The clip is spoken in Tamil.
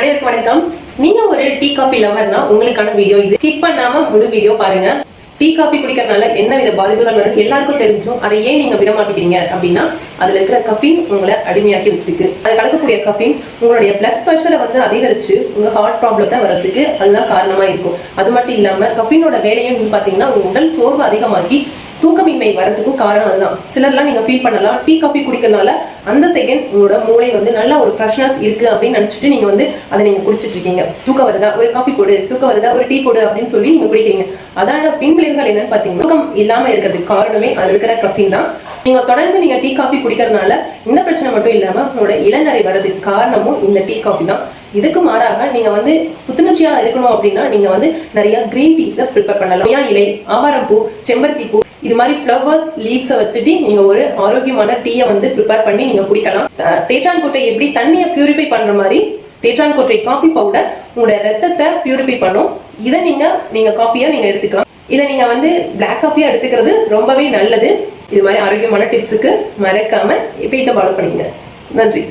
அனைவருக்கும் வணக்கம். நீங்க ஒரு டீ காபி லவர்னா உங்களுக்கான வீடியோ இது. ஸ்கிப் பண்ணாம முழு வீடியோ பாருங்க. டீ காபி குடிக்கிறதுனால என்ன வித பாதிப்புகள் வரும் எல்லாருக்கும் தெரிஞ்சும் அதை ஏன் நீங்க விட மாட்டேங்கிறீங்க அப்படின்னா அதுல இருக்கிற கஃபீன் உங்களை அடிமையாக்கி வச்சிருக்கு. அது கலக்கக்கூடிய கஃபீன் உங்களுடைய பிளட் பிரஷரை அதிகரிச்சு உங்க ஹார்ட் ப்ராப்ளத்தை வர்றதுக்கு அதுதான் காரணமா இருக்கும். அது மட்டும் இல்லாம கஃபீனோட வேலையும் பாத்தீங்கன்னா உங்க உடல் சோர்வு அதிகமாக்கி தூக்கமின்மை வரதுக்கும் காரணம் அதுதான். சிலர்லாம் நீங்க ஃபீல் பண்ணலாம், டீ காபி குடிக்கிறதுனால அந்த செகண்ட் உங்களோட மூளை நல்ல ஒரு ஃப்ரெஷ்னஸ் இருக்கு அப்படின்னு நினைச்சிட்டு நீங்க அதை நீங்க குடிச்சிட்டு இருக்கீங்க. தூக்கம் வருதா, ஒரு காபி போடு, தூக்கம் வருதா, ஒரு டீ போடு அப்படின்னு சொல்லி நீங்க குடிக்கிறீங்க. அதான பின்விளைவுகள் என்னன்னு பாத்தீங்கன்னா தூக்கம் இல்லாம இருக்கிறதுக்கு காரணமே அது இருக்கிற கஃபீன் தான். நீங்க தொடர்ந்து நீங்க டீ காபி குடிக்கிறதுனால இந்த பிரச்சனை மட்டும் இல்லாம உங்களோட இளநரை வர்றதுக்கு காரணமும் இந்த டீ காபி தான். இதுக்கு மாறாக நீங்க புத்துணர்ச்சியா இருக்கணும் அப்படின்னா நீங்க நிறைய கிரீன் டீஸை ப்ரிப்பேர் பண்ணலாம். இலை, ஆவாரம்பூ, செம்பருத்தி பூ, இது மாதிரி ஃப்ளவர்ஸ் லீவ்ஸை வச்சுட்டு நீங்க ஒரு ஆரோக்கியமான டீயை ப்ரிப்பேர் பண்ணி நீங்க குடிக்கலாம். தேற்றான்கொட்டை எப்படி தண்ணியை பியூரிஃபை பண்ற மாதிரி தேற்றான்கொட்டை காஃபி பவுடர் உங்களோட ரத்தத்தை பியூரிஃபை பண்ணும். இதை நீங்க காஃபியா நீங்க எடுத்துக்கலாம். இல்ல நீங்க பிளாக் காஃபியா எடுத்துக்கிறது ரொம்பவே நல்லது. இது மாதிரி ஆரோக்கியமான டிப்ஸுக்கு மறக்காம பேஜை ஃபாலோ பண்ணிக்கங்க. நன்றி.